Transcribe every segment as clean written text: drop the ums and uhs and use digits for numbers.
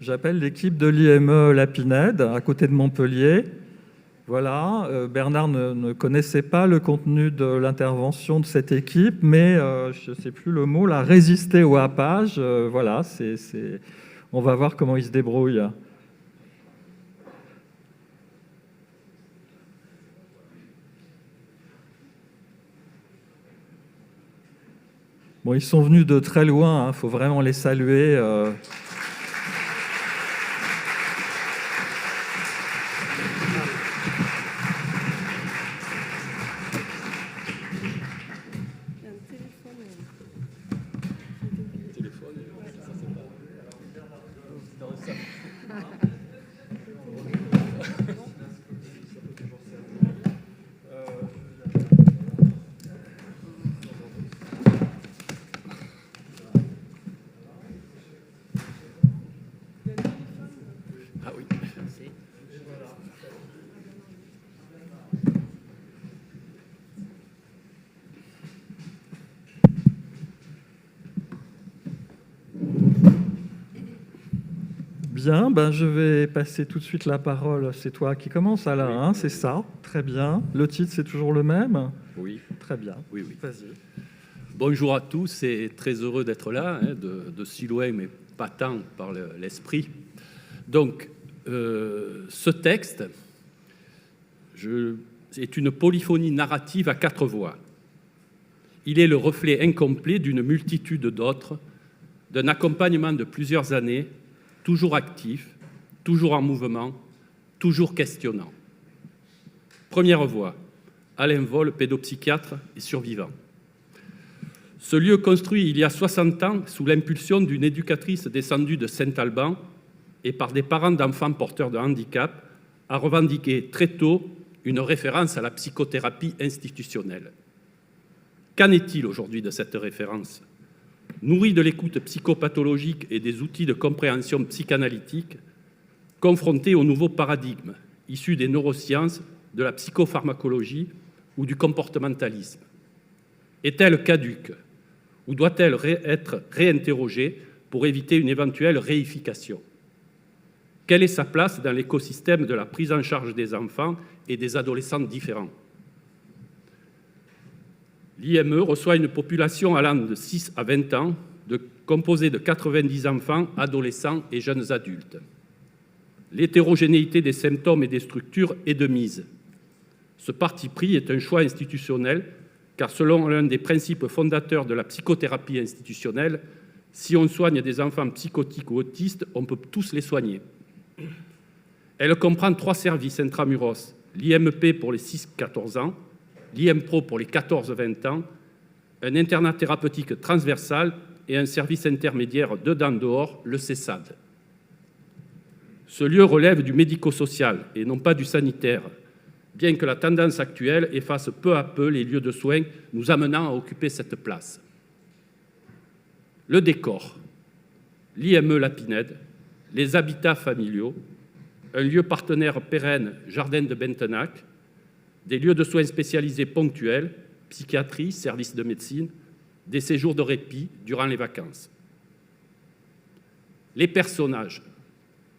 J'appelle l'équipe de l'IME Lapinède, à côté de Montpellier. Voilà, Bernard ne connaissait pas le contenu de l'intervention de cette équipe, mais je ne sais plus le mot, là, résister au happage. Voilà, on va voir comment il se débrouille. Bon, ils sont venus de très loin, il faut vraiment les saluer. Bien, je vais passer tout de suite la parole. C'est toi qui commence, Alain, hein, c'est ça? Très bien. Le titre, c'est toujours le même? Oui. Très bien. Oui. Vas-y. Bonjour à tous et très heureux d'être là, de si loin, mais pas tant par l'esprit. Donc, ce texte est une polyphonie narrative à 4 voix. Il est le reflet incomplet d'une multitude d'autres, d'un accompagnement de plusieurs années, toujours actif, toujours en mouvement, toujours questionnant. Première voix, Alain Voll, pédopsychiatre et survivant. Ce lieu construit il y a 60 ans sous l'impulsion d'une éducatrice descendue de Saint-Alban et par des parents d'enfants porteurs de handicap a revendiqué très tôt une référence à la psychothérapie institutionnelle. Qu'en est-il aujourd'hui de cette référence ? Nourrie de l'écoute psychopathologique et des outils de compréhension psychanalytique, confrontée au nouveau paradigme issu des neurosciences, de la psychopharmacologie ou du comportementalisme. Est-elle caduque ou doit-elle être réinterrogée pour éviter une éventuelle réification ? Quelle est sa place dans l'écosystème de la prise en charge des enfants et des adolescents différents ? L'IME reçoit une population allant de 6 à 20 ans, composée de 90 enfants, adolescents et jeunes adultes. L'hétérogénéité des symptômes et des structures est de mise. Ce parti pris est un choix institutionnel, car selon l'un des principes fondateurs de la psychothérapie institutionnelle, si on soigne des enfants psychotiques ou autistes, on peut tous les soigner. Elle comprend 3 services intramuros, l'IMP pour les 6-14 ans, l'IMPRO pour les 14-20 ans, un internat thérapeutique transversal et un service intermédiaire dedans-dehors, le CESAD. Ce lieu relève du médico-social et non pas du sanitaire, bien que la tendance actuelle efface peu à peu les lieux de soins nous amenant à occuper cette place. Le décor, l'IME Lapinède, les habitats familiaux, un lieu partenaire pérenne, Jardin de Bentenac, des lieux de soins spécialisés ponctuels, psychiatrie, services de médecine, des séjours de répit durant les vacances. Les personnages,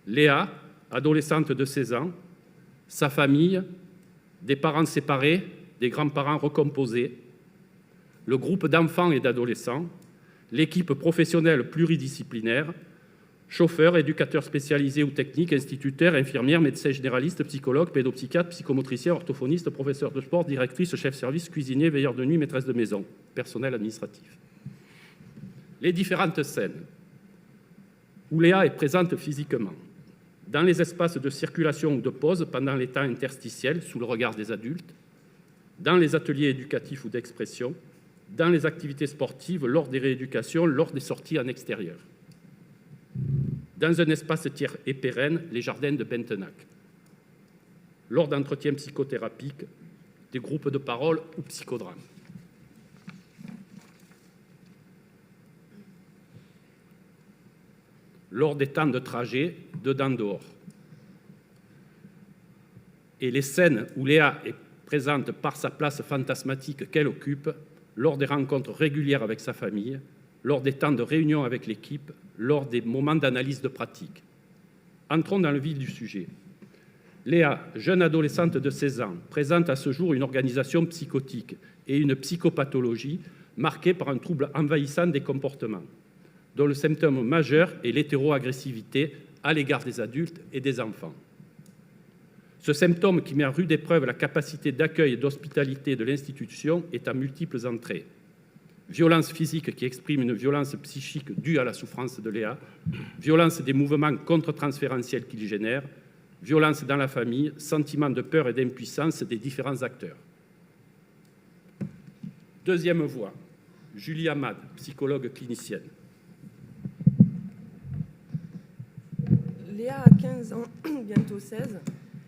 Léa, adolescente de 16 ans, sa famille, des parents séparés, des grands-parents recomposés, le groupe d'enfants et d'adolescents, l'équipe professionnelle pluridisciplinaire, chauffeurs, éducateurs spécialisés ou techniques, instituteurs, infirmières, médecins généralistes, psychologues, pédopsychiatres, psychomotriciens, orthophonistes, professeurs de sport, directrices, chefs service, cuisiniers, veilleurs de nuit, maîtresses de maison, personnel administratif. Les différentes scènes où Léa est présente physiquement, dans les espaces de circulation ou de pause pendant les temps interstitiels sous le regard des adultes, dans les ateliers éducatifs ou d'expression, dans les activités sportives, lors des rééducations, lors des sorties en extérieur. Dans un espace tiers et pérenne, les jardins de Bentenac. Lors d'entretiens psychothérapiques, des groupes de parole ou psychodrames. Lors des temps de trajet, dedans-dehors. Et les scènes où Léa est présente par sa place fantasmatique qu'elle occupe, lors des rencontres régulières avec sa famille, lors des temps de réunion avec l'équipe, lors des moments d'analyse de pratique. Entrons dans le vif du sujet. Léa, jeune adolescente de 16 ans, présente à ce jour une organisation psychotique et une psychopathologie marquée par un trouble envahissant des comportements, dont le symptôme majeur est l'hétéroagressivité à l'égard des adultes et des enfants. Ce symptôme qui met à rude épreuve la capacité d'accueil et d'hospitalité de l'institution est à multiples entrées. Violence physique qui exprime une violence psychique due à la souffrance de Léa, violence des mouvements contre-transférentiels qu'il génère, violence dans la famille, sentiment de peur et d'impuissance des différents acteurs. Deuxième voix, Julie Hamad, psychologue clinicienne. Léa a 15 ans, bientôt 16,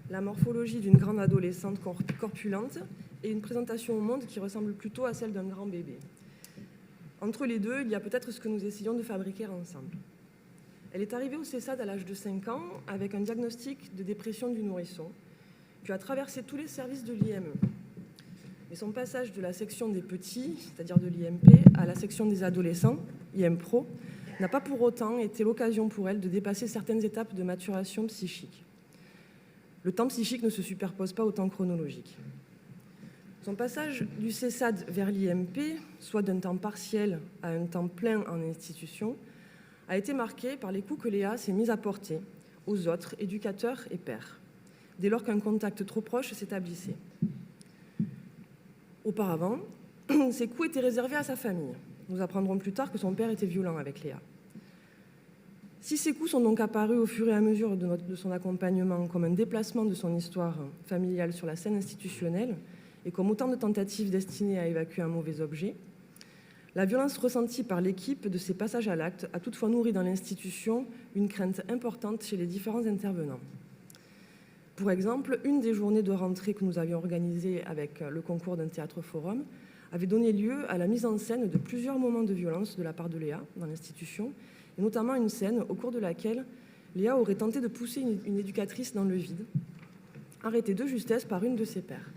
la morphologie d'une grande adolescente corpulente et une présentation au monde qui ressemble plutôt à celle d'un grand bébé. Entre les deux, il y a peut-être ce que nous essayons de fabriquer ensemble. Elle est arrivée au CESAD à l'âge de 5 ans avec un diagnostic de dépression du nourrisson, puis a traversé tous les services de l'IME. Mais son passage de la section des petits, c'est-à-dire de l'IMP, à la section des adolescents, IMPRO, n'a pas pour autant été l'occasion pour elle de dépasser certaines étapes de maturation psychique. Le temps psychique ne se superpose pas au temps chronologique. Son passage du CESAD vers l'IMP, soit d'un temps partiel à un temps plein en institution, a été marqué par les coups que Léa s'est mise à porter aux autres éducateurs et pères, dès lors qu'un contact trop proche s'établissait. Auparavant, ces coups étaient réservés à sa famille. Nous apprendrons plus tard que son père était violent avec Léa. Si ces coups sont donc apparus au fur et à mesure de son accompagnement comme un déplacement de son histoire familiale sur la scène institutionnelle et comme autant de tentatives destinées à évacuer un mauvais objet, la violence ressentie par l'équipe de ces passages à l'acte a toutefois nourri dans l'institution une crainte importante chez les différents intervenants. Pour exemple, une des journées de rentrée que nous avions organisées avec le concours d'un théâtre-forum avait donné lieu à la mise en scène de plusieurs moments de violence de la part de Léa dans l'institution, et notamment une scène au cours de laquelle Léa aurait tenté de pousser une éducatrice dans le vide, arrêtée de justesse par une de ses pairs.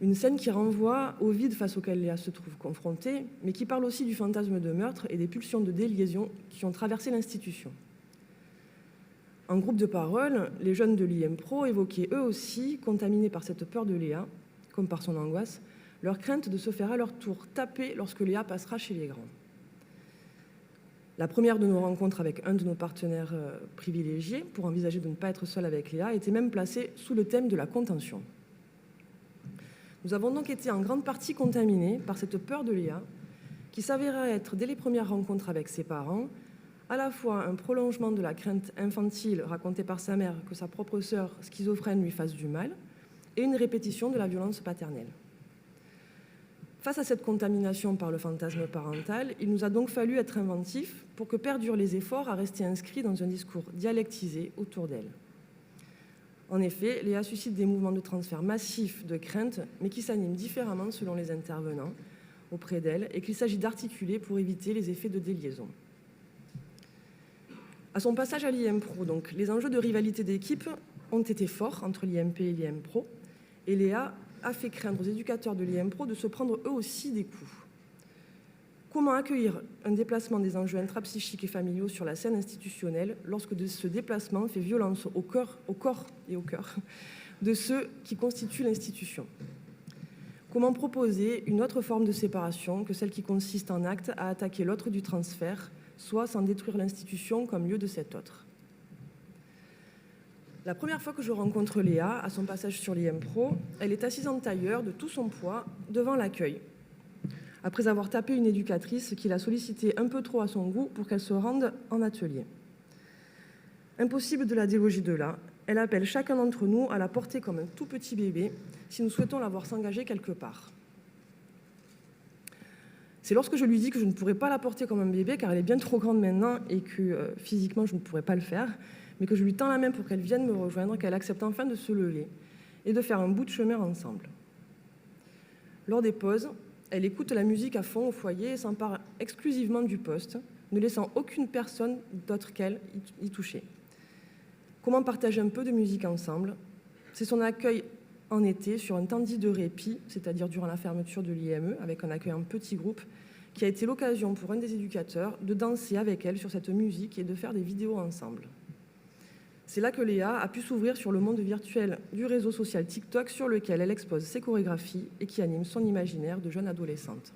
Une scène qui renvoie au vide face auquel Léa se trouve confrontée, mais qui parle aussi du fantasme de meurtre et des pulsions de déliaison qui ont traversé l'institution. En groupe de parole, les jeunes de l'IMPRO évoquaient eux aussi, contaminés par cette peur de Léa, comme par son angoisse, leur crainte de se faire à leur tour taper lorsque Léa passera chez les grands. La première de nos rencontres avec un de nos partenaires privilégiés, pour envisager de ne pas être seul avec Léa, était même placée sous le thème de la contention. Nous avons donc été en grande partie contaminés par cette peur de Léa, qui s'avéra être, dès les premières rencontres avec ses parents, à la fois un prolongement de la crainte infantile racontée par sa mère que sa propre sœur schizophrène lui fasse du mal, et une répétition de la violence paternelle. Face à cette contamination par le fantasme parental, il nous a donc fallu être inventifs pour que perdurent les efforts à rester inscrits dans un discours dialectisé autour d'elle. En effet, Léa suscite des mouvements de transfert massifs de crainte, mais qui s'animent différemment selon les intervenants auprès d'elle et qu'il s'agit d'articuler pour éviter les effets de déliaison. À son passage à l'IMPRO, donc, les enjeux de rivalité d'équipe ont été forts entre l'IMP et l'IMPRO, et Léa a fait craindre aux éducateurs de l'IMPRO de se prendre eux aussi des coups. Comment accueillir un déplacement des enjeux intrapsychiques et familiaux sur la scène institutionnelle lorsque ce déplacement fait violence au corps et au cœur de ceux qui constituent l'institution? Comment proposer une autre forme de séparation que celle qui consiste en acte à attaquer l'autre du transfert, soit sans détruire l'institution comme lieu de cet autre? La première fois que je rencontre Léa, à son passage sur l'IMPRO, elle est assise en tailleur de tout son poids devant l'accueil, après avoir tapé une éducatrice qui l'a sollicité un peu trop à son goût pour qu'elle se rende en atelier. Impossible de la déloger de là, elle appelle chacun d'entre nous à la porter comme un tout petit bébé si nous souhaitons la voir s'engager quelque part. C'est lorsque je lui dis que je ne pourrais pas la porter comme un bébé car elle est bien trop grande maintenant et que physiquement je ne pourrais pas le faire, mais que je lui tends la main pour qu'elle vienne me rejoindre, qu'elle accepte enfin de se lever et de faire un bout de chemin ensemble. Lors des pauses, elle écoute la musique à fond au foyer et s'empare exclusivement du poste, ne laissant aucune personne d'autre qu'elle y toucher. Comment partager un peu de musique ensemble? C'est son accueil en été sur un temps dit de répit, c'est-à-dire durant la fermeture de l'IME, avec un accueil en petit groupe, qui a été l'occasion pour un des éducateurs de danser avec elle sur cette musique et de faire des vidéos ensemble. C'est là que Léa a pu s'ouvrir sur le monde virtuel du réseau social TikTok sur lequel elle expose ses chorégraphies et qui anime son imaginaire de jeune adolescente.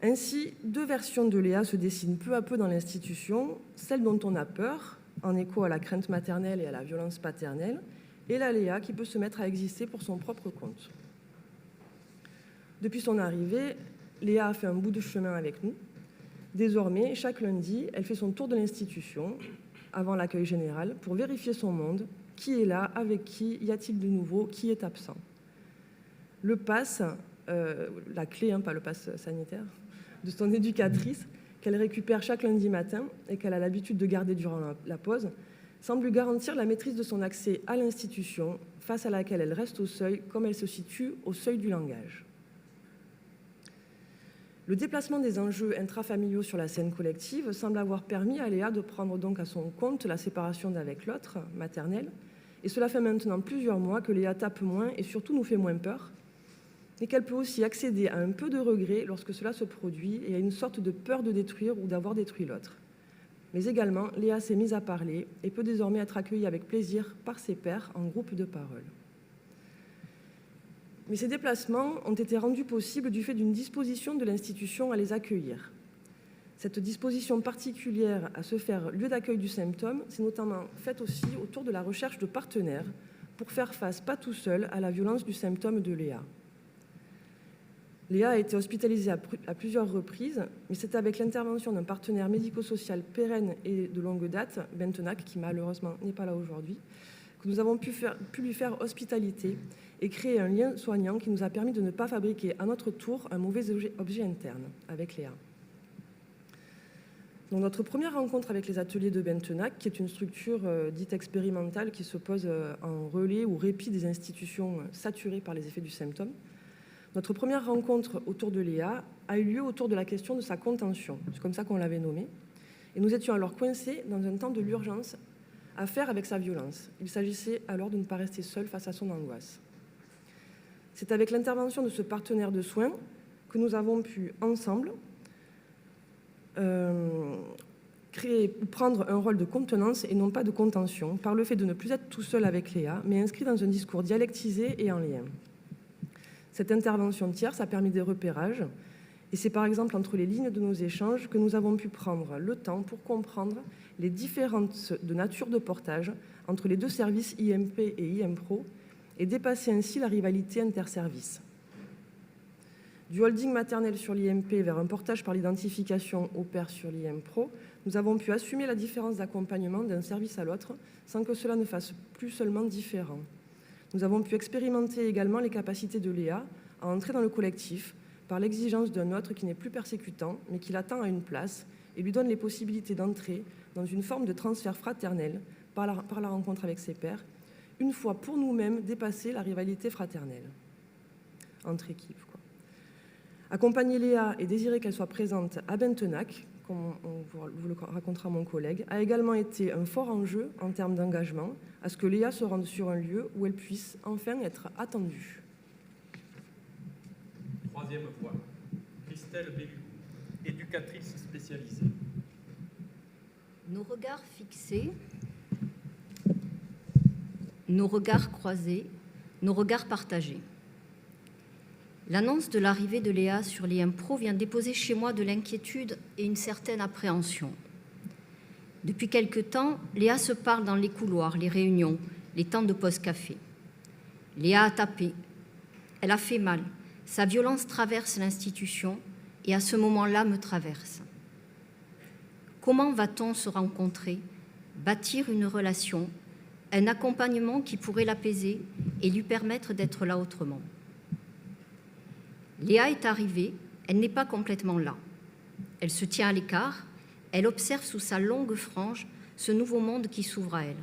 Ainsi, 2 versions de Léa se dessinent peu à peu dans l'institution, celle dont on a peur, en écho à la crainte maternelle et à la violence paternelle, et la Léa qui peut se mettre à exister pour son propre compte. Depuis son arrivée, Léa a fait un bout de chemin avec nous. Désormais, chaque lundi, elle fait son tour de l'institution, avant l'accueil général, pour vérifier son monde, qui est là, avec qui, y a-t-il de nouveau, qui est absent. Le pass, la clé, pas le pass sanitaire, de son éducatrice, qu'elle récupère chaque lundi matin et qu'elle a l'habitude de garder durant la pause, semble lui garantir la maîtrise de son accès à l'institution, face à laquelle elle reste au seuil, comme elle se situe au seuil du langage. Le déplacement des enjeux intrafamiliaux sur la scène collective semble avoir permis à Léa de prendre donc à son compte la séparation d'avec l'autre, maternelle, et cela fait maintenant plusieurs mois que Léa tape moins et surtout nous fait moins peur, mais qu'elle peut aussi accéder à un peu de regret lorsque cela se produit et à une sorte de peur de détruire ou d'avoir détruit l'autre. Mais également, Léa s'est mise à parler et peut désormais être accueillie avec plaisir par ses pairs en groupe de parole. Mais ces déplacements ont été rendus possibles du fait d'une disposition de l'institution à les accueillir. Cette disposition particulière à se faire lieu d'accueil du symptôme s'est notamment faite aussi autour de la recherche de partenaires pour faire face, pas tout seul, à la violence du symptôme de Léa. Léa a été hospitalisée à plusieurs reprises, mais c'est avec l'intervention d'un partenaire médico-social pérenne et de longue date, Bentenac, qui malheureusement n'est pas là aujourd'hui, que nous avons pu lui faire hospitalité et créer un lien soignant qui nous a permis de ne pas fabriquer à notre tour un mauvais objet interne avec Léa. Donc, notre première rencontre avec les ateliers de Bentenac, qui est une structure dite expérimentale qui se pose en relais ou répit des institutions saturées par les effets du symptôme, notre première rencontre autour de Léa a eu lieu autour de la question de sa contention, c'est comme ça qu'on l'avait nommée, et nous étions alors coincés dans un temps de l'urgence à faire avec sa violence. Il s'agissait alors de ne pas rester seul face à son angoisse. C'est avec l'intervention de ce partenaire de soins que nous avons pu, ensemble, prendre un rôle de contenance et non pas de contention, par le fait de ne plus être tout seul avec Léa, mais inscrit dans un discours dialectisé et en lien. Cette intervention tierce a permis des repérages, et c'est par exemple entre les lignes de nos échanges que nous avons pu prendre le temps pour comprendre les différences de nature de portage entre les 2 services IMP et IMPRO et dépasser ainsi la rivalité interservices. Du holding maternel sur l'IMP vers un portage par l'identification au père sur l'IMPRO, nous avons pu assumer la différence d'accompagnement d'un service à l'autre sans que cela ne fasse plus seulement différent. Nous avons pu expérimenter également les capacités de Léa à entrer dans le collectif par l'exigence d'un autre qui n'est plus persécutant, mais qui l'attend à une place et lui donne les possibilités d'entrer dans une forme de transfert fraternel par la rencontre avec ses pairs, une fois pour nous-mêmes dépassé la rivalité fraternelle entre équipes. Accompagner Léa et désirer qu'elle soit présente à Bentenac, comme vous le racontera mon collègue, a également été un fort enjeu en termes d'engagement, à ce que Léa se rende sur un lieu où elle puisse enfin être attendue. Troisième voie, Christelle Bellugou, éducatrice spécialisée. Nos regards fixés, nos regards croisés, nos regards partagés. L'annonce de l'arrivée de Léa sur l'IMPRO vient déposer chez moi de l'inquiétude et une certaine appréhension. Depuis quelque temps, Léa se parle dans les couloirs, les réunions, les temps de pause café. Léa a tapé, elle a fait mal, sa violence traverse l'institution et à ce moment-là me traverse. Comment va-t-on se rencontrer, bâtir une relation, un accompagnement qui pourrait l'apaiser et lui permettre d'être là autrement ? Léa est arrivée, elle n'est pas complètement là. Elle se tient à l'écart, elle observe sous sa longue frange ce nouveau monde qui s'ouvre à elle.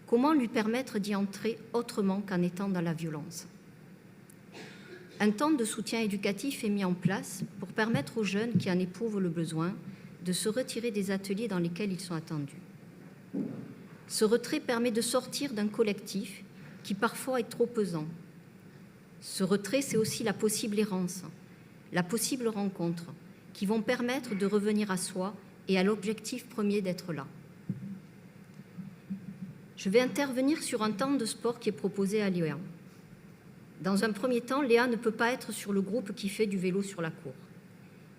Comment lui permettre d'y entrer autrement qu'en étant dans la violence ? Un temps de soutien éducatif est mis en place pour permettre aux jeunes qui en éprouvent le besoin de se retirer des ateliers dans lesquels ils sont attendus. Ce retrait permet de sortir d'un collectif qui parfois est trop pesant. Ce retrait, c'est aussi la possible errance, la possible rencontre, qui vont permettre de revenir à soi et à l'objectif premier d'être là. Je vais intervenir sur un temps de sport qui est proposé à Léa. Dans un premier temps, Léa ne peut pas être sur le groupe qui fait du vélo sur la cour.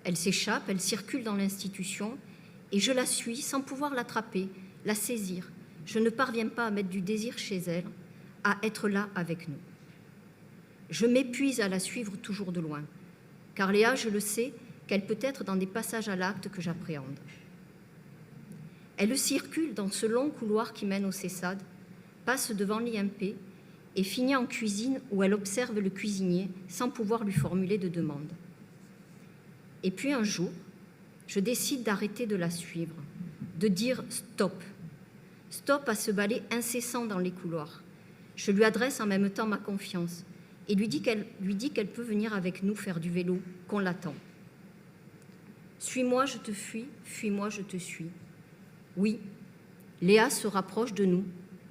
Elle s'échappe, elle circule dans l'institution et je la suis sans pouvoir l'attraper, la saisir. Je ne parviens pas à mettre du désir chez elle, à être là avec nous. Je m'épuise à la suivre toujours de loin, car Léa, je le sais, qu'elle peut être dans des passages à l'acte que j'appréhende. Elle circule dans ce long couloir qui mène au CESAD, passe devant l'IMP et finit en cuisine où elle observe le cuisinier sans pouvoir lui formuler de demande. Et puis un jour, je décide d'arrêter de la suivre, de dire stop. Stop à ce balai incessant dans les couloirs. Je lui adresse en même temps ma confiance et lui dis qu'elle peut venir avec nous faire du vélo, qu'on l'attend. Suis-moi, je te fuis, fuis-moi, je te suis. Oui, Léa se rapproche de nous,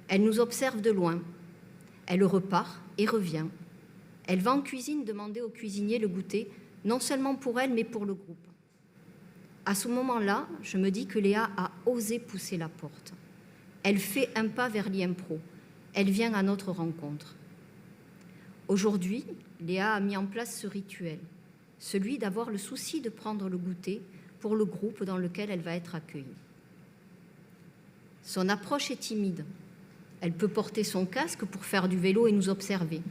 elle nous observe de loin. Elle repart et revient. Elle va en cuisine demander au cuisinier le goûter, non seulement pour elle, mais pour le groupe. À ce moment-là, je me dis que Léa a osé pousser la porte. Elle fait un pas vers l'IMPRO. Elle vient à notre rencontre. Aujourd'hui, Léa a mis en place ce rituel, celui d'avoir le souci de prendre le goûter pour le groupe dans lequel elle va être accueillie. Son approche est timide. Elle peut porter son casque pour faire du vélo et nous observer.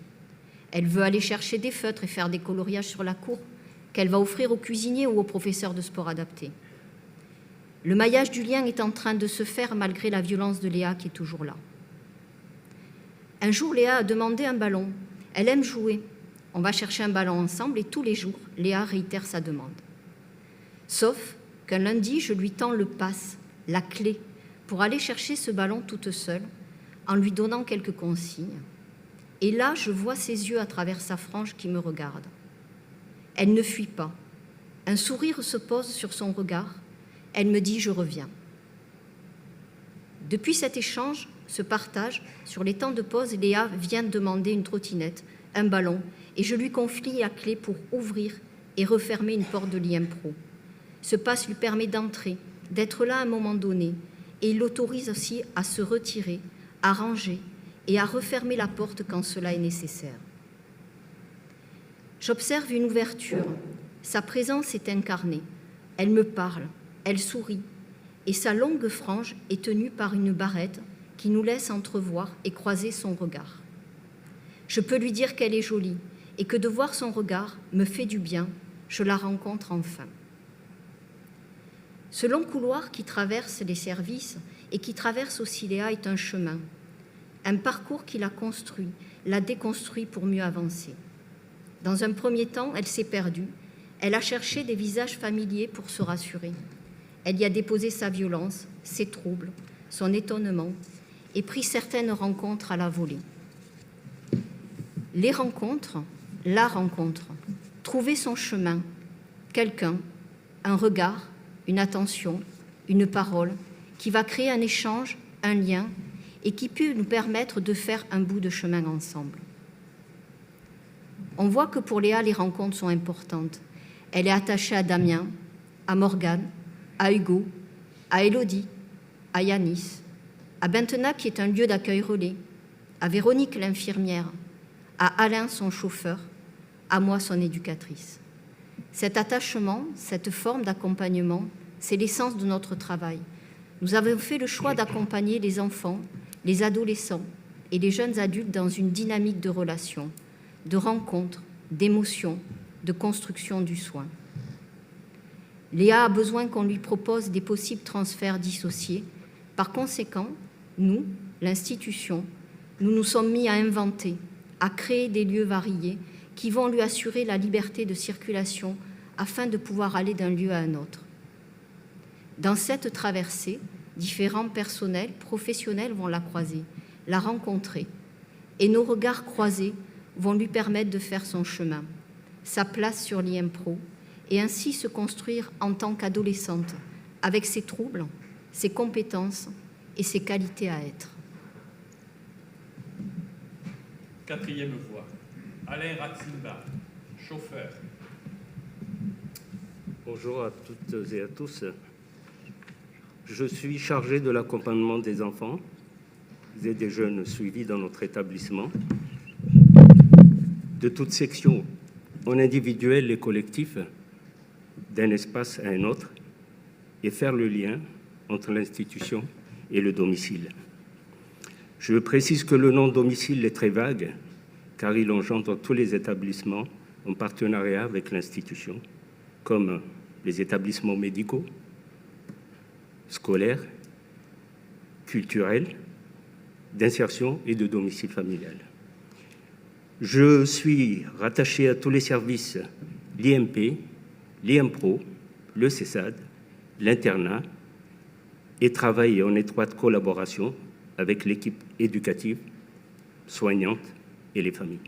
Elle veut aller chercher des feutres et faire des coloriages sur la cour qu'elle va offrir au cuisinier ou au professeur de sport adapté. Le maillage du lien est en train de se faire malgré la violence de Léa qui est toujours là. Un jour, Léa a demandé un ballon. Elle aime jouer. On va chercher un ballon ensemble et tous les jours, Léa réitère sa demande. Sauf qu'un lundi, je lui tends le pass, la clé, pour aller chercher ce ballon toute seule, en lui donnant quelques consignes. Et là, je vois ses yeux à travers sa frange qui me regardent. Elle ne fuit pas. Un sourire se pose sur son regard. Elle me dit « je reviens ». Depuis cet échange, ce partage, sur les temps de pause, Léa vient demander une trottinette, un ballon, et je lui confie la clé pour ouvrir et refermer une porte de l'IMPRO. Ce passe lui permet d'entrer, d'être là à un moment donné, et il l'autorise aussi à se retirer, à ranger et à refermer la porte quand cela est nécessaire. J'observe une ouverture. Sa présence est incarnée. Elle me parle, elle sourit, et sa longue frange est tenue par une barrette qui nous laisse entrevoir et croiser son regard. Je peux lui dire qu'elle est jolie et que de voir son regard me fait du bien. Je la rencontre enfin. Ce long couloir qui traverse les services et qui traverse aussi Léa est un chemin, un parcours qui l'a construit, l'a déconstruit pour mieux avancer. Dans un premier temps, elle s'est perdue. Elle a cherché des visages familiers pour se rassurer. Elle y a déposé sa violence, ses troubles, son étonnement et pris certaines rencontres à la volée. Les rencontres, la rencontre, trouver son chemin, quelqu'un, un regard, une attention, une parole qui va créer un échange, un lien et qui peut nous permettre de faire un bout de chemin ensemble. On voit que pour Léa, les rencontres sont importantes. Elle est attachée à Damien, à Morgane, à Hugo, à Élodie, à Yanis, à Bentena qui est un lieu d'accueil relais, à Véronique l'infirmière, à Alain son chauffeur, à moi son éducatrice. Cet attachement, cette forme d'accompagnement, c'est l'essence de notre travail. Nous avons fait le choix d'accompagner les enfants, les adolescents et les jeunes adultes dans une dynamique de relation, de rencontre, d'émotion, de construction du soin. Léa a besoin qu'on lui propose des possibles transferts dissociés. Par conséquent, nous, l'institution, nous nous sommes mis à inventer, à créer des lieux variés qui vont lui assurer la liberté de circulation afin de pouvoir aller d'un lieu à un autre. Dans cette traversée, différents personnels, professionnels vont la croiser, la rencontrer, et nos regards croisés vont lui permettre de faire son chemin, sa place sur l'IMPRO, et ainsi se construire en tant qu'adolescente, avec ses troubles, ses compétences et ses qualités à être. Quatrième voix, Alain Ratzinbach, chauffeur. Bonjour à toutes et à tous. Je suis chargé de l'accompagnement des enfants et des jeunes suivis dans notre établissement, de toute section, en individuel et collectif, d'un espace à un autre, et faire le lien entre l'institution et le domicile. Je précise que le nom domicile est très vague, car il engendre tous les établissements en partenariat avec l'institution, comme les établissements médicaux, scolaires, culturels, d'insertion et de domicile familial. Je suis rattaché à tous les services, l'IMP, l'IMPRO, le CESAD, l'internat, et travaille en étroite collaboration avec l'équipe éducative, soignante et les familles.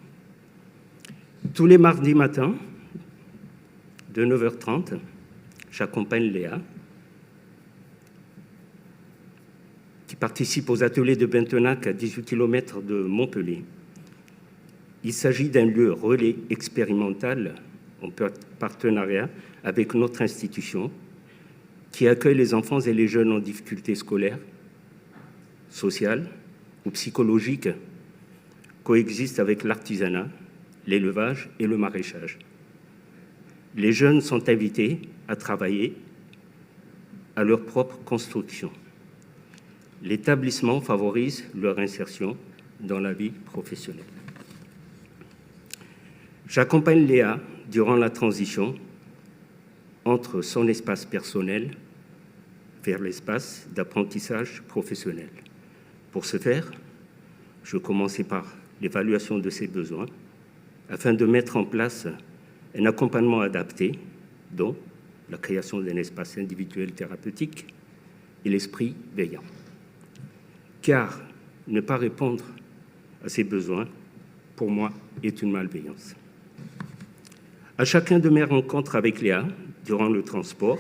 Tous les mardis matins, de 9h30, j'accompagne Léa, qui participe aux ateliers de Bentenac à 18 km de Montpellier. Il s'agit d'un lieu relais expérimental en partenariat avec notre institution qui accueille les enfants et les jeunes en difficulté scolaire, sociale ou psychologique, coexistent avec l'artisanat, l'élevage et le maraîchage. Les jeunes sont invités à travailler à leur propre construction. L'établissement favorise leur insertion dans la vie professionnelle. J'accompagne Léa durant la transition entre son espace personnel vers l'espace d'apprentissage professionnel. Pour ce faire, je commençais par l'évaluation de ses besoins afin de mettre en place un accompagnement adapté, dont la création d'un espace individuel thérapeutique et l'esprit veillant. Car ne pas répondre à ses besoins, pour moi, est une malveillance. À chacun de mes rencontres avec Léa, durant le transport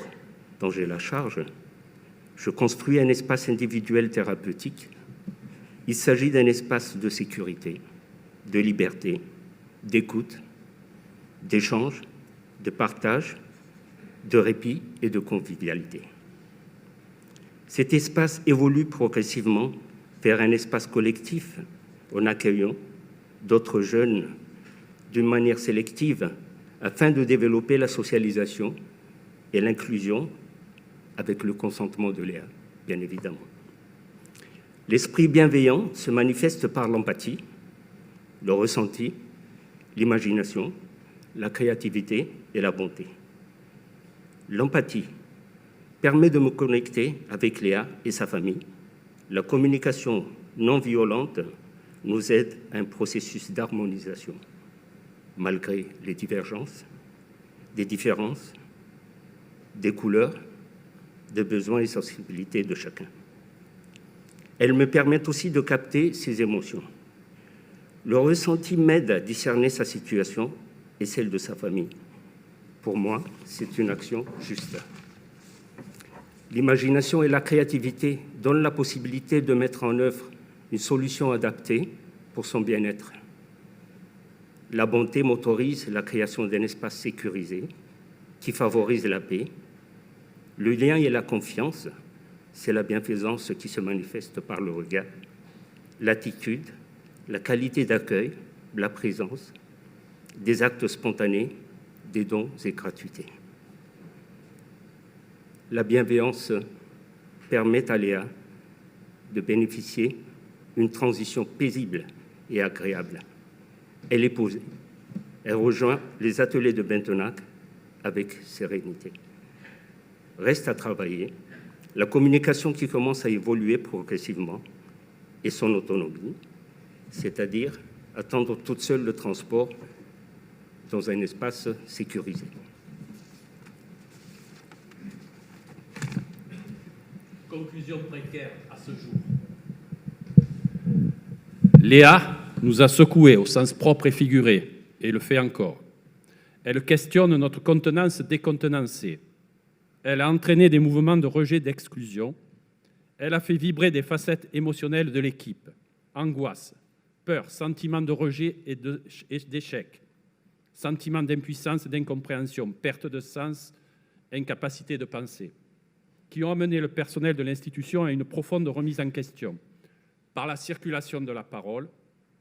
dont j'ai la charge, je construis un espace individuel thérapeutique. Il s'agit d'un espace de sécurité, de liberté, d'écoute, d'échange, de partage, de répit et de convivialité. Cet espace évolue progressivement vers un espace collectif en accueillant d'autres jeunes d'une manière sélective afin de développer la socialisation et l'inclusion avec le consentement de Léa, bien évidemment. L'esprit bienveillant se manifeste par l'empathie, le ressenti, l'imagination, la créativité et la bonté. L'empathie permet de me connecter avec Léa et sa famille. La communication non violente nous aide à un processus d'harmonisation, malgré les divergences, des différences, des couleurs, des besoins et sensibilités de chacun. Elles me permettent aussi de capter ses émotions. Le ressenti m'aide à discerner sa situation et celle de sa famille. Pour moi, c'est une action juste. L'imagination et la créativité donnent la possibilité de mettre en œuvre une solution adaptée pour son bien-être. La bonté m'autorise la création d'un espace sécurisé qui favorise la paix. Le lien et la confiance, c'est la bienfaisance qui se manifeste par le regard, l'attitude, la qualité d'accueil, la présence, des actes spontanés, des dons et gratuités. La bienveillance permet à Léa de bénéficier d'une transition paisible et agréable. Elle est posée. Elle rejoint les ateliers de Bentenac avec sérénité. Reste à travailler la communication qui commence à évoluer progressivement et son autonomie, c'est-à-dire attendre toute seule le transport dans un espace sécurisé. Conclusion précaire à ce jour. Léa nous a secoués au sens propre et figuré, et le fait encore. Elle questionne notre contenance décontenancée. Elle a entraîné des mouvements de rejet, d'exclusion. Elle a fait vibrer des facettes émotionnelles de l'équipe. Angoisse, peur, sentiment de rejet et d'échec, sentiment d'impuissance, d'incompréhension, perte de sens, incapacité de penser, qui ont amené le personnel de l'institution à une profonde remise en question. par la circulation de la parole,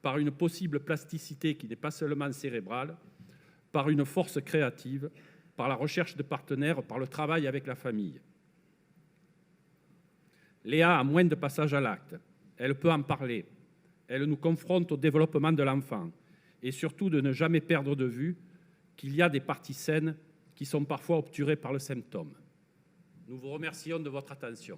par une possible plasticité qui n'est pas seulement cérébrale, par une force créative, par la recherche de partenaires, par le travail avec la famille. Léa a moins de passage à l'acte. Elle peut en parler. Elle nous confronte au développement de l'enfant et surtout de ne jamais perdre de vue qu'il y a des parties saines qui sont parfois obturées par le symptôme. Nous vous remercions de votre attention.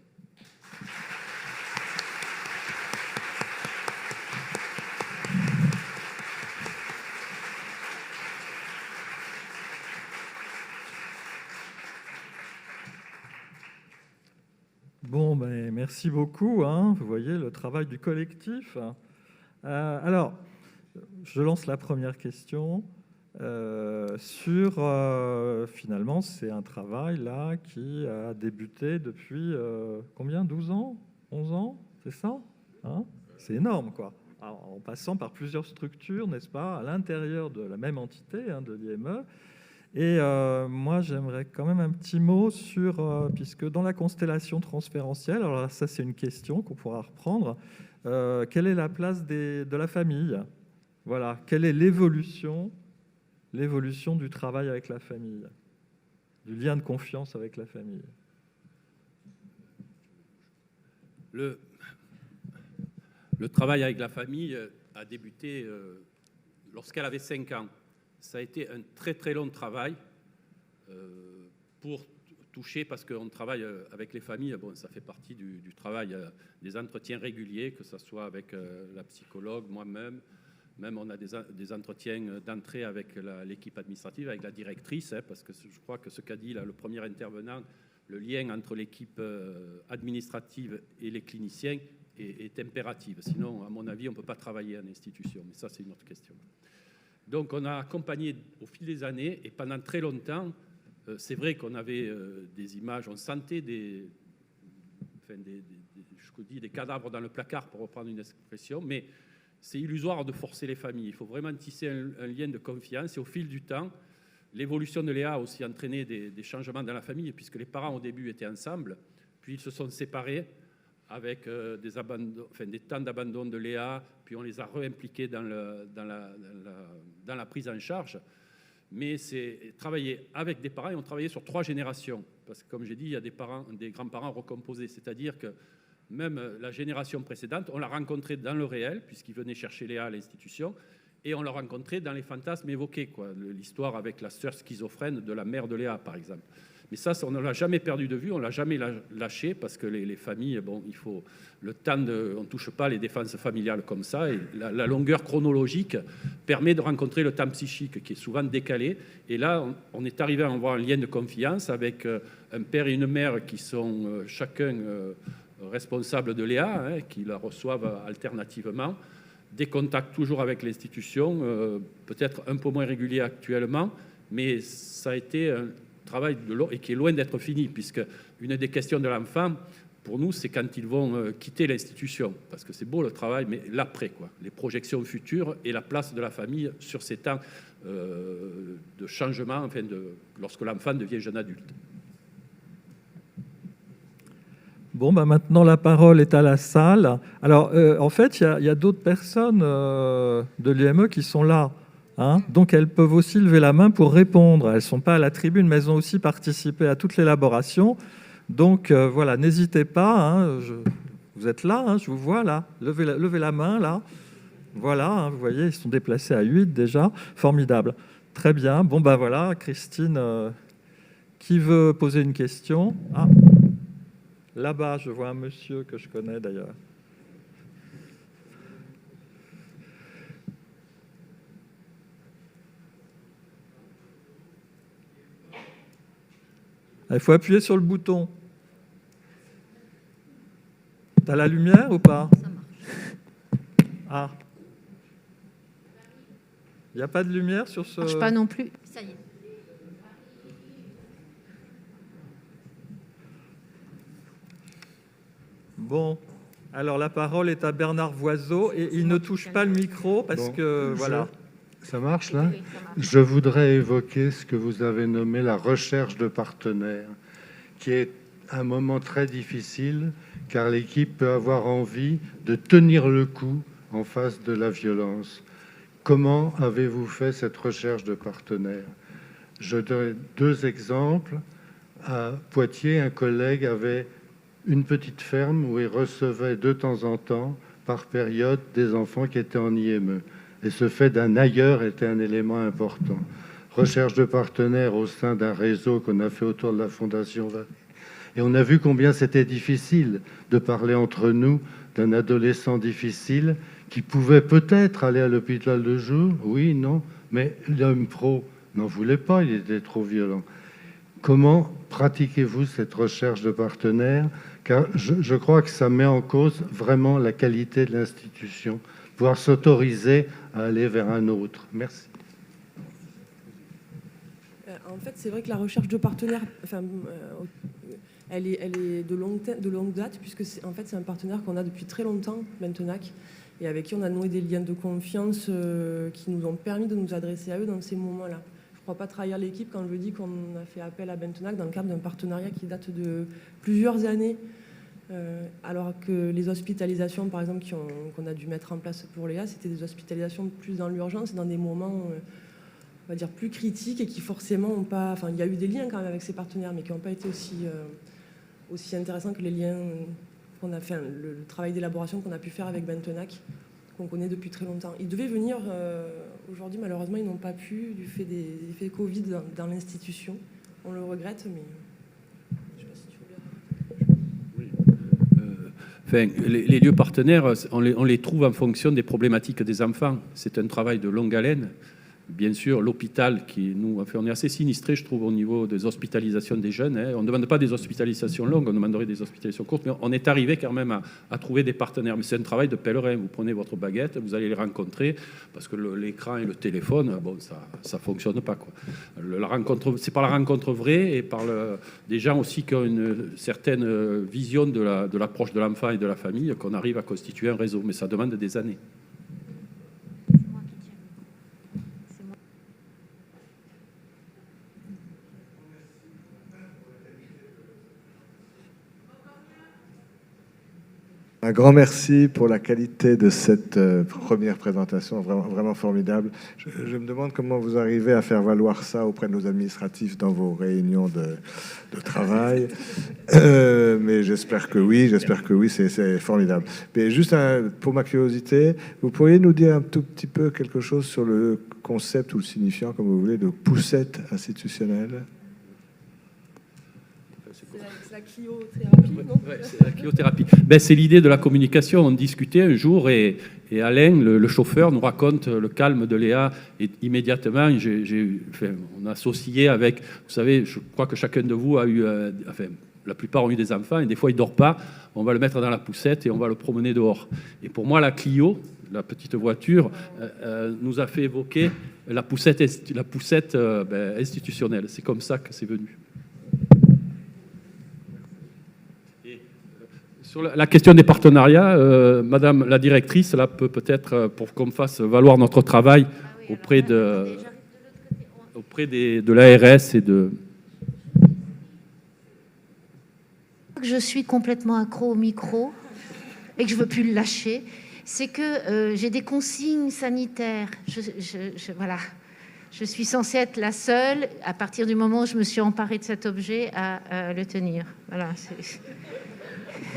Bon, ben, merci beaucoup. Vous voyez le travail du collectif. Alors, je lance la première question finalement, c'est un travail là qui a débuté depuis combien, 12 ans, 11 ans, c'est ça, c'est énorme, quoi. Alors, en passant par plusieurs structures, n'est-ce pas, à l'intérieur de la même entité, de l'IME. Et moi, j'aimerais quand même un petit mot sur, puisque dans la constellation transférentielle, alors là, ça c'est une question qu'on pourra reprendre, quelle est la place de la famille? Voilà, quelle est l'évolution du travail avec la famille, du lien de confiance avec la famille? Le travail avec la famille a débuté lorsqu'elle avait 5 ans. Ça a été un très très long travail pour toucher, parce qu'on travaille avec les familles, bon, ça fait partie du travail, des entretiens réguliers, que ce soit avec la psychologue, moi-même, même on a des entretiens d'entrée avec l'équipe administrative, avec la directrice, parce que je crois que ce qu'a dit là, le premier intervenant, le lien entre l'équipe administrative et les cliniciens est impératif. Sinon, à mon avis, on ne peut pas travailler en institution, mais ça c'est une autre question. Donc on a accompagné au fil des années, et pendant très longtemps, c'est vrai qu'on avait des images, on sentait des cadavres dans le placard, pour reprendre une expression, mais c'est illusoire de forcer les familles. Il faut vraiment tisser un lien de confiance, et au fil du temps, l'évolution de Léa a aussi entraîné des changements dans la famille, puisque les parents au début étaient ensemble, puis ils se sont séparés avec des temps d'abandon de Léa, puis on les a réimpliqués dans la prise en charge. Mais c'est travailler avec des parents, et on travaillait sur 3 générations, parce que comme j'ai dit, il y a des grands-parents recomposés, c'est-à-dire que même la génération précédente, on l'a rencontré dans le réel, puisqu'ils venaient chercher Léa à l'institution, et on l'a rencontré dans les fantasmes évoqués, l'histoire avec la sœur schizophrène de la mère de Léa, par exemple. Mais ça, on ne l'a jamais perdu de vue, on ne l'a jamais lâché, parce que les familles, bon, il faut le temps on ne touche pas les défenses familiales comme ça, et la longueur chronologique permet de rencontrer le temps psychique qui est souvent décalé. Et là, on est arrivé à avoir un lien de confiance avec un père et une mère qui sont chacun responsables de Léa, qui la reçoivent alternativement, des contacts toujours avec l'institution, peut-être un peu moins réguliers actuellement, mais ça a été un travail de long et qui est loin d'être fini, puisque une des questions de l'enfant, pour nous, c'est quand ils vont quitter l'institution, parce que c'est beau le travail, mais l'après, les projections futures et la place de la famille sur ces temps de changement, lorsque l'enfant devient jeune adulte. Bon, maintenant la parole est à la salle. Alors, en fait, il y a d'autres personnes de l'IME qui sont là. Donc elles peuvent aussi lever la main pour répondre. Elles ne sont pas à la tribune, mais elles ont aussi participé à toute l'élaboration. Donc voilà, n'hésitez pas, vous êtes là, je vous vois là, levez la main là. Voilà, vous voyez, ils sont déplacés à 8 déjà, formidable. Très bien, bon ben voilà, Christine, qui veut poser une question? Là-bas, je vois un monsieur que je connais d'ailleurs. Il faut appuyer sur le bouton. T'as la lumière ou pas? Ça marche. Il n'y a pas de lumière sur ce... Ça marche pas non plus. Ça y est. Bon, alors la parole est à Bernard Voiseau, et il ne touche pas le micro parce que, voilà. Ça marche là? Oui, ça marche. Je voudrais évoquer ce que vous avez nommé la recherche de partenaires, qui est un moment très difficile, car l'équipe peut avoir envie de tenir le coup en face de la violence. Comment avez-vous fait cette recherche de partenaires? Je donne 2 exemples. À Poitiers, un collègue avait une petite ferme où il recevait de temps en temps, par période, des enfants qui étaient en IME. Et ce fait d'un ailleurs était un élément important. Recherche de partenaires au sein d'un réseau qu'on a fait autour de la Fondation Vallée. Et on a vu combien c'était difficile de parler entre nous d'un adolescent difficile qui pouvait peut-être aller à l'hôpital de jour, oui, non, mais l'homme pro n'en voulait pas, il était trop violent. Comment pratiquez-vous cette recherche de partenaires? Car je crois que ça met en cause vraiment la qualité de l'institution, pouvoir s'autoriser à aller vers un autre. Merci. En fait, c'est vrai que la recherche de partenaires, elle est de longue date, puisque c'est un partenaire qu'on a depuis très longtemps, Bentenac, et avec qui on a noué des liens de confiance qui nous ont permis de nous adresser à eux dans ces moments-là. Je ne crois pas trahir l'équipe quand je dis qu'on a fait appel à Bentenac dans le cadre d'un partenariat qui date de plusieurs années, alors que les hospitalisations, par exemple, qu'on a dû mettre en place pour Léa, c'était des hospitalisations plus dans l'urgence, dans des moments, on va dire, plus critiques et qui forcément n'ont pas... Enfin, il y a eu des liens quand même avec ces partenaires, mais qui n'ont pas été aussi intéressants que les liens qu'on a fait, le travail d'élaboration qu'on a pu faire avec Bentenac, qu'on connaît depuis très longtemps. Ils devaient venir aujourd'hui, malheureusement, ils n'ont pas pu, du fait des effets Covid dans l'institution. On le regrette, mais je ne sais pas si tu veux bien. Enfin, les lieux partenaires, on les trouve en fonction des problématiques des enfants. C'est un travail de longue haleine. Bien sûr, l'hôpital, on est assez sinistré, je trouve, au niveau des hospitalisations des jeunes. On ne demande pas des hospitalisations longues, on demanderait des hospitalisations courtes, mais on est arrivé quand même à trouver des partenaires. Mais c'est un travail de pèlerin. Vous prenez votre baguette, vous allez les rencontrer, parce que l'écran et le téléphone, bon, ça fonctionne pas, quoi. C'est par la rencontre vraie et par des gens aussi qui ont une certaine vision de l'approche de l'enfant et de la famille qu'on arrive à constituer un réseau. Mais ça demande des années. Un grand merci pour la qualité de cette première présentation, vraiment, vraiment formidable. Je me demande comment vous arrivez à faire valoir ça auprès de nos administratifs dans vos réunions de travail. Mais j'espère que oui, c'est formidable. Mais juste pour ma curiosité, vous pourriez nous dire un tout petit peu quelque chose sur le concept ou le signifiant, comme vous voulez, de poussette institutionnelle? C'est la cryothérapie, non? Ouais, c'est la cryothérapie. C'est l'idée de la communication. On discutait un jour et Alain, le chauffeur, nous raconte le calme de Léa. Et immédiatement, on a associé avec... Vous savez, je crois que chacun de vous a eu... la plupart ont eu des enfants et des fois, il ne dort pas. On va le mettre dans la poussette et on va le promener dehors. Et pour moi, la Clio, la petite voiture, nous a fait évoquer la poussette institutionnelle. C'est comme ça que c'est venu. Sur la question des partenariats, Madame la directrice, là, peut-être, pour qu'on fasse valoir notre travail auprès de l'ARS et de... Je suis complètement accro au micro et que je ne veux plus le lâcher. C'est que j'ai des consignes sanitaires. Voilà. Je suis censée être la seule, à partir du moment où je me suis emparée de cet objet, à le tenir. Voilà.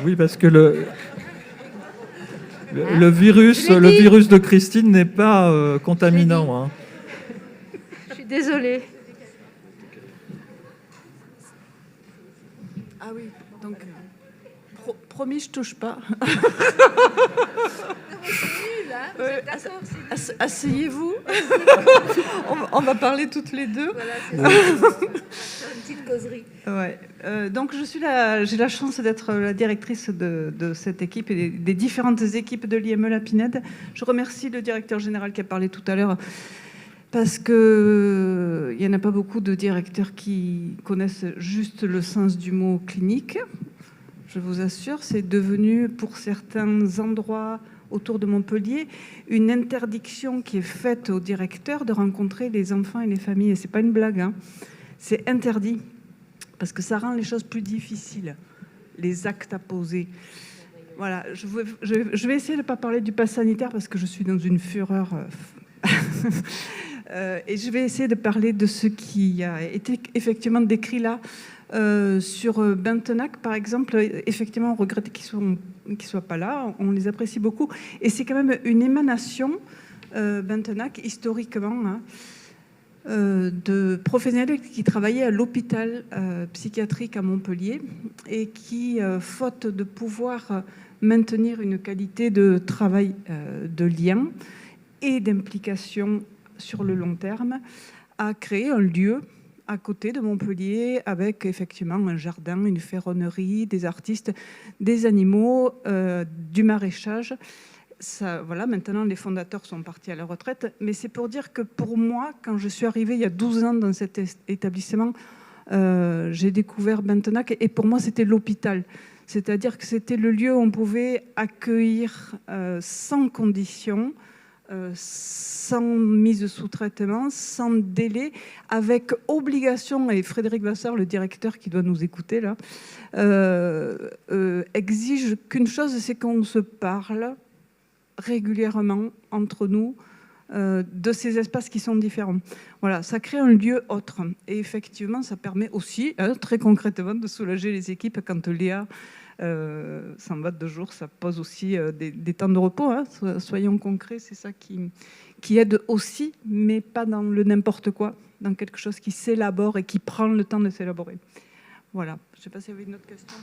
Oui, parce que le virus de Christine n'est pas contaminant. Hein. Je suis désolée. Ah oui, donc promis, je touche pas. Asseyez-vous. On va parler toutes les deux. Voilà, c'est une petite causerie. Ouais. Donc j'ai la chance d'être la directrice de cette équipe et des différentes équipes de l'IME La Pinède. Je remercie le directeur général qui a parlé tout à l'heure, parce qu'il n'y en a pas beaucoup de directeurs qui connaissent juste le sens du mot clinique. Je vous assure, c'est devenu pour certains endroits autour de Montpellier une interdiction qui est faite aux directeurs de rencontrer les enfants et les familles. Et c'est pas une blague, hein. C'est interdit parce que ça rend les choses plus difficiles, les actes à poser. Voilà, je vais essayer de ne pas parler du pass sanitaire parce que je suis dans une fureur. Et je vais essayer de parler de ce qui a été effectivement décrit là. Sur Bentenac, par exemple, effectivement, on regrette qu'ils ne soient pas là. On les apprécie beaucoup. Et c'est quand même une émanation, Bentenac, historiquement, hein, de professionnels qui travaillaient à l'hôpital psychiatrique à Montpellier et qui, faute de pouvoir maintenir une qualité de travail, de lien et d'implication sur le long terme, a créé un lieu à côté de Montpellier avec effectivement un jardin, une ferronnerie, des artistes, des animaux, du maraîchage. Ça, voilà, maintenant les fondateurs sont partis à la retraite, mais c'est pour dire que pour moi, quand je suis arrivée il y a 12 ans dans cet établissement, j'ai découvert Bentenac et pour moi c'était l'hôpital. C'est-à-dire que c'était le lieu où on pouvait accueillir sans condition, sans mise sous traitement, sans délai, avec obligation, et Frédéric Vasseur, le directeur qui doit nous écouter là, exige qu'une chose, c'est qu'on se parle régulièrement entre nous de ces espaces qui sont différents. Voilà, ça crée un lieu autre. Et effectivement, ça permet aussi, très concrètement, de soulager les équipes quand Léa s'en va 2 jours. Ça pose aussi des temps de repos. Hein. Soyons concrets, c'est ça qui aide aussi, mais pas dans le n'importe quoi, dans quelque chose qui s'élabore et qui prend le temps de s'élaborer. Voilà. Je ne sais pas s'il y avait une autre question.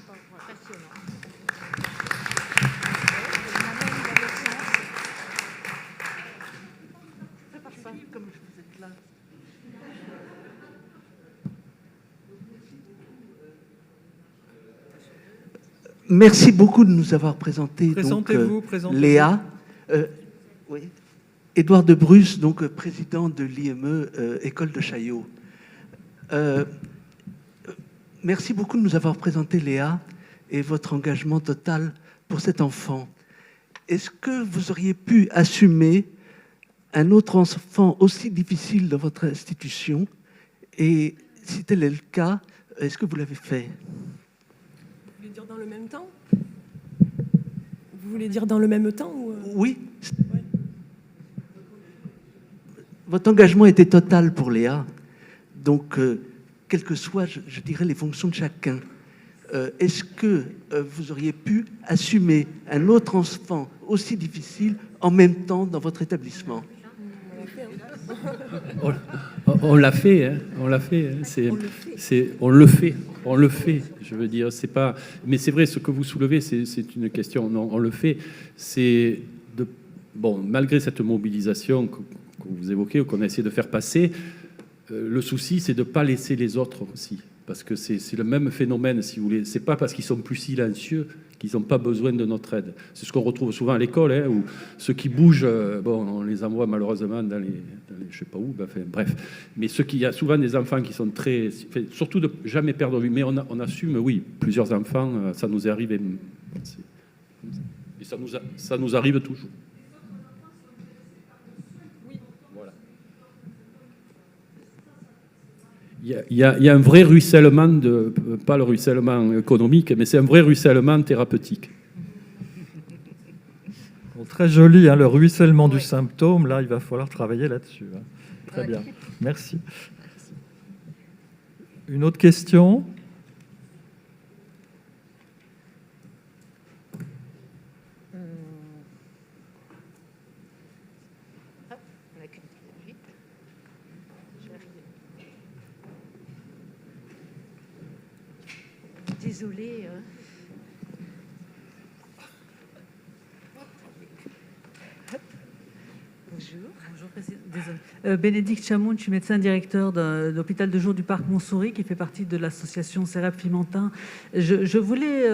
Merci beaucoup de nous avoir présenté Présentez-vous. Léa. Oui. Édouard de Bruce, donc président de l'IME École de Chaillot. Merci beaucoup de nous avoir présenté Léa et votre engagement total pour cet enfant. Est-ce que vous auriez pu assumer un autre enfant aussi difficile dans votre institution? Et si tel est le cas, est-ce que vous l'avez fait? Vous voulez dire dans le même temps? Vous voulez dire dans le même temps ou... Oui. Ouais. Votre engagement était total pour Léa. Donc, quelles que soient, je dirais, les fonctions de chacun, est-ce que vous auriez pu assumer un autre enfant aussi difficile en même temps dans votre établissement? On l'a fait, hein. On l'a fait. Hein. On le fait. Je veux dire, c'est pas. Mais c'est vrai, ce que vous soulevez, c'est une question. Non, on le fait. C'est bon, malgré cette mobilisation que vous évoquez ou qu'on a essayé de faire passer, le souci, c'est de ne pas laisser les autres aussi. Parce que c'est le même phénomène, si vous voulez. C'est pas parce qu'ils sont plus silencieux qu'ils n'ont pas besoin de notre aide. C'est ce qu'on retrouve souvent à l'école, hein, où ceux qui bougent, bon, on les envoie malheureusement dans les je sais pas où, enfin, bref. Mais il y a souvent des enfants qui sont très... Surtout de jamais perdre vue. Mais on assume, oui, plusieurs enfants, ça nous est arrivé. Et ça nous arrive toujours. Voilà. Il y a un vrai ruissellement, pas le ruissellement économique, mais c'est un vrai ruissellement thérapeutique. Bon, très joli, hein, le ruissellement du symptôme. Là, il va falloir travailler là-dessus. Hein. Très bien. Merci. Une autre question? Désolée. Bonjour, désolé. Bénédicte Chamoun, je suis médecin directeur de l'hôpital de jour du Parc Montsouris, qui fait partie de l'association CEREP Fimentin. Je voulais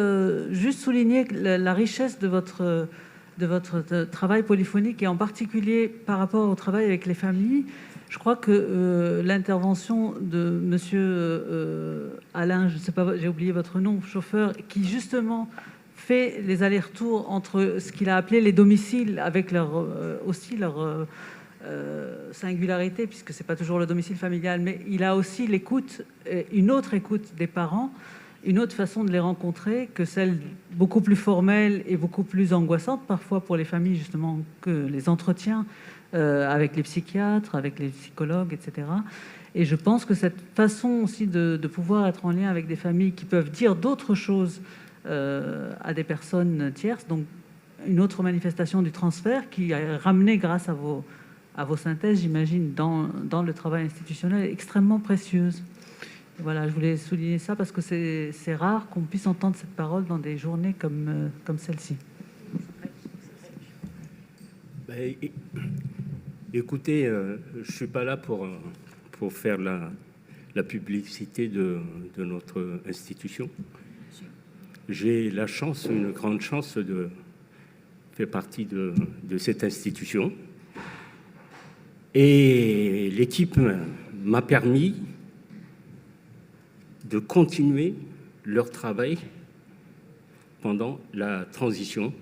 juste souligner la richesse de votre travail polyphonique, et en particulier par rapport au travail avec les familles. Je crois que l'intervention de monsieur Alain, je ne sais pas, j'ai oublié votre nom, chauffeur, qui justement fait les allers-retours entre ce qu'il a appelé les domiciles, avec aussi leur singularité, puisque ce n'est pas toujours le domicile familial, mais il a aussi l'écoute, une autre écoute des parents. une autre façon de les rencontrer que celle beaucoup plus formelle et beaucoup plus angoissante parfois pour les familles, justement, que les entretiens avec les psychiatres, avec les psychologues, etc. Et je pense que cette façon aussi de pouvoir être en lien avec des familles qui peuvent dire d'autres choses à des personnes tierces, donc une autre manifestation du transfert qui est ramenée grâce à vos synthèses, j'imagine, dans le travail institutionnel, est extrêmement précieuse. Et voilà, je voulais souligner ça parce que c'est rare qu'on puisse entendre cette parole dans des journées comme celle-ci. Écoutez, je ne suis pas là pour faire la publicité de notre institution. J'ai la chance, une grande chance de faire partie de cette institution. Et l'équipe m'a permis de continuer leur travail pendant la transition.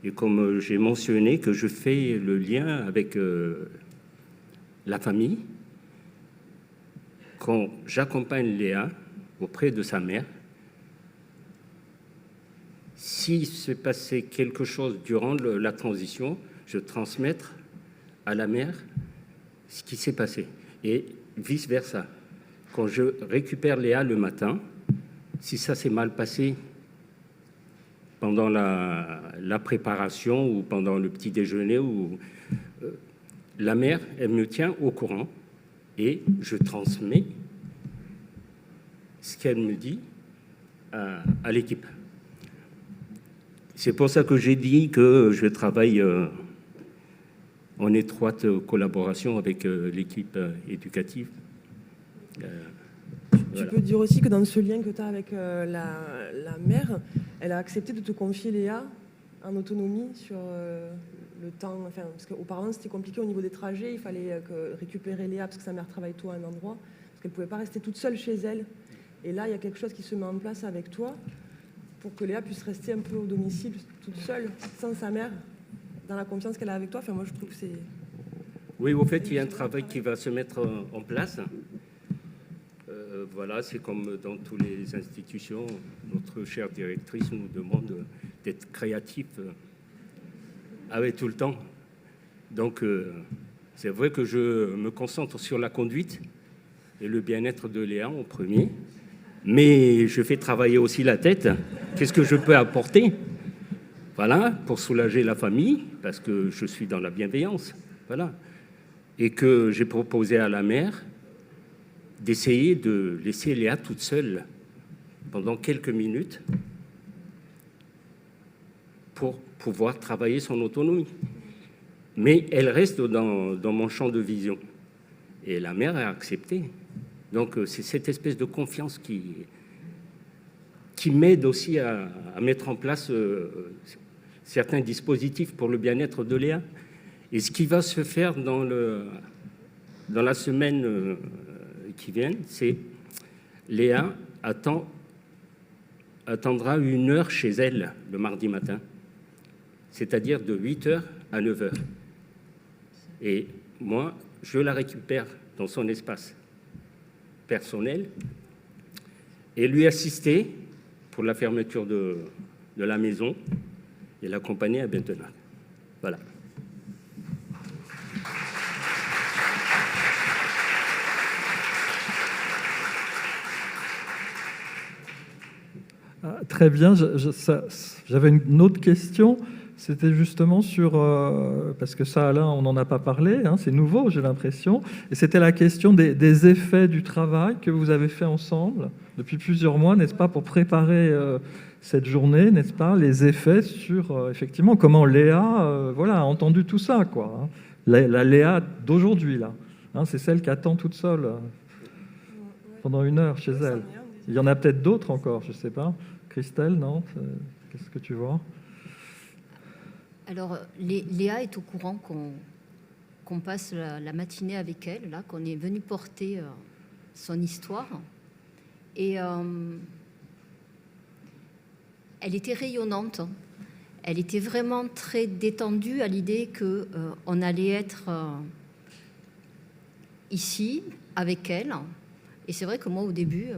Et comme j'ai mentionné que je fais le lien avec la famille, quand j'accompagne Léa auprès de sa mère, s'il se passait quelque chose durant la transition, je transmettre à la mère ce qui s'est passé. Et vice-versa. Quand je récupère Léa le matin, si ça s'est mal passé pendant la préparation ou pendant le petit déjeuner, la mère, elle me tient au courant et je transmets ce qu'elle me dit à l'équipe. C'est pour ça que j'ai dit que je travaille en étroite collaboration avec l'équipe éducative. Tu peux dire aussi que dans ce lien que tu as avec la mère, elle a accepté de te confier Léa en autonomie sur le temps, enfin, parce qu'auparavant c'était compliqué au niveau des trajets, il fallait récupérer Léa parce que sa mère travaille tôt à un endroit, parce qu'elle ne pouvait pas rester toute seule chez elle. Et là, il y a quelque chose qui se met en place avec toi pour que Léa puisse rester un peu au domicile toute seule, sans sa mère, dans la confiance qu'elle a avec toi. Enfin, moi, je trouve que c'est... Oui, au fait, il y a un travail qui va se mettre en place. Voilà, c'est comme dans toutes les institutions, notre chère directrice nous demande d'être créatifs avec tout le temps. Donc, c'est vrai que je me concentre sur la conduite et le bien-être de Léa en premier, mais je fais travailler aussi la tête. Qu'est-ce que je peux apporter? Voilà, pour soulager la famille, parce que je suis dans la bienveillance. Voilà. Et que j'ai proposé à la mère d'essayer de laisser Léa toute seule pendant quelques minutes pour pouvoir travailler son autonomie. Mais elle reste dans mon champ de vision. Et la mère a accepté. Donc c'est cette espèce de confiance qui m'aide aussi à mettre en place certains dispositifs pour le bien-être de Léa. Et ce qui va se faire dans la semaine qui vient, c'est Léa attendra 1 heure chez elle le mardi matin, c'est-à-dire de 8h à 9h. Et moi, je la récupère dans son espace personnel et lui assister pour la fermeture de la maison et l'accompagner à Bentenach. Voilà. Très bien, j'avais une autre question, c'était justement sur, parce que ça Alain, on n'en a pas parlé, hein, c'est nouveau j'ai l'impression, et c'était la question des effets du travail que vous avez fait ensemble depuis plusieurs mois, n'est-ce pas, pour préparer cette journée, n'est-ce pas, les effets sur, effectivement, comment Léa voilà, a entendu tout ça, quoi, hein. La Léa d'aujourd'hui, là, hein, c'est celle qui attend toute seule pendant 1 heure chez elle. Il y en a peut-être d'autres encore, je ne sais pas. Christelle, non? Qu'est-ce que tu vois? Alors, Léa est au courant qu'on passe la matinée avec elle, là, qu'on est venu porter son histoire. Et elle était rayonnante. Elle était vraiment très détendue à l'idée qu'on allait être ici avec elle. Et c'est vrai que moi, au début,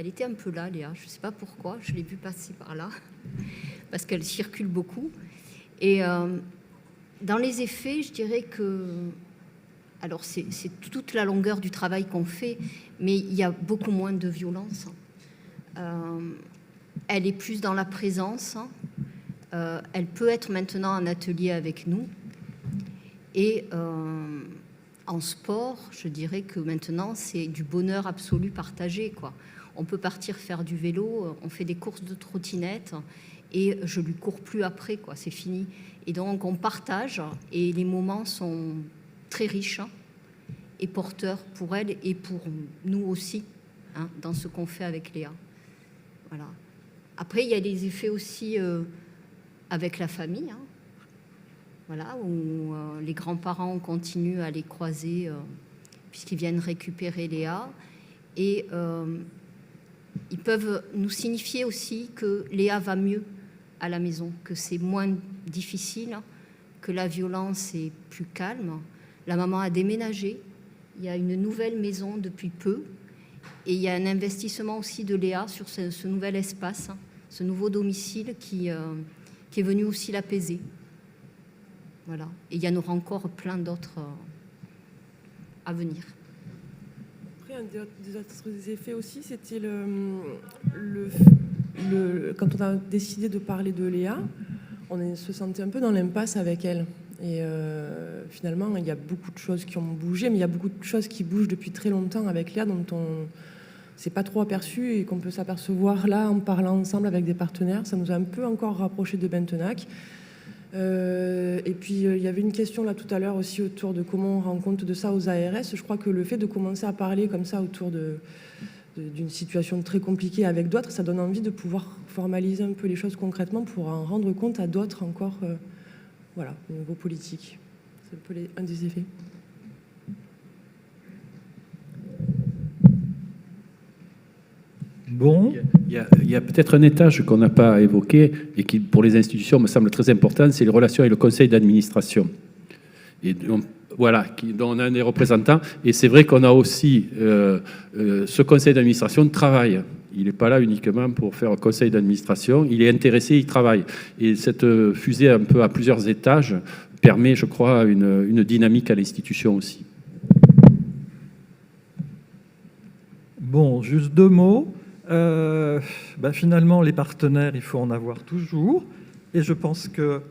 Elle était un peu là, Léa. Je ne sais pas pourquoi. Je l'ai vue passer par là parce qu'elle circule beaucoup. Et dans les effets, je dirais que... Alors, c'est toute la longueur du travail qu'on fait, mais il y a beaucoup moins de violence. Elle est plus dans la présence. Elle peut être maintenant en atelier avec nous. Et en sport, je dirais que maintenant, c'est du bonheur absolu partagé, quoi. On peut partir faire du vélo, on fait des courses de trottinette et je lui cours plus après, quoi. C'est fini. Et donc, on partage et les moments sont très riches et porteurs pour elle et pour nous aussi, hein, dans ce qu'on fait avec Léa. Voilà. Après, il y a des effets aussi avec la famille, hein. Voilà, où les grands-parents continuent à les croiser puisqu'ils viennent récupérer Léa. Et ils peuvent nous signifier aussi que Léa va mieux à la maison, que c'est moins difficile, que la violence est plus calme. La maman a déménagé, il y a une nouvelle maison depuis peu, et il y a un investissement aussi de Léa sur ce nouvel espace, ce nouveau domicile qui est venu aussi l'apaiser. Voilà. Et il y en aura encore plein d'autres à venir. Après, un des autres effets aussi, c'était quand on a décidé de parler de Léa, on se sentait un peu dans l'impasse avec elle. Et finalement, il y a beaucoup de choses qui ont bougé, mais il y a beaucoup de choses qui bougent depuis très longtemps avec Léa, dont on ne s'est pas trop aperçu et qu'on peut s'apercevoir là en parlant ensemble avec des partenaires. Ça nous a un peu encore rapprochés de Bentenac. Et puis il y avait une question là tout à l'heure aussi autour de comment on rend compte de ça aux ARS. Je crois que le fait de commencer à parler comme ça autour d'une situation très compliquée avec d'autres, ça donne envie de pouvoir formaliser un peu les choses concrètement pour en rendre compte à d'autres encore, voilà, au niveau politique. C'est un peu un des effets. Bon. Il y a peut-être un étage qu'on n'a pas évoqué et qui, pour les institutions, me semble très important, c'est les relations avec le conseil d'administration. Et voilà, dont on a un des représentants. Et c'est vrai qu'on a aussi ce conseil d'administration travaille. Il n'est pas là uniquement pour faire un conseil d'administration. Il est intéressé, il travaille. Et cette fusée un peu à plusieurs étages permet, je crois, une dynamique à l'institution aussi. Bon, juste 2 mots. Finalement, les partenaires, il faut en avoir toujours. Et je pense que,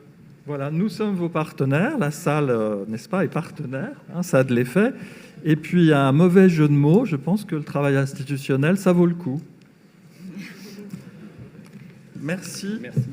voilà, nous sommes vos partenaires. La salle, n'est-ce pas, est partenaire. Hein, ça a de l'effet. Et puis, un mauvais jeu de mots. Je pense que le travail institutionnel, ça vaut le coup. Merci. Merci.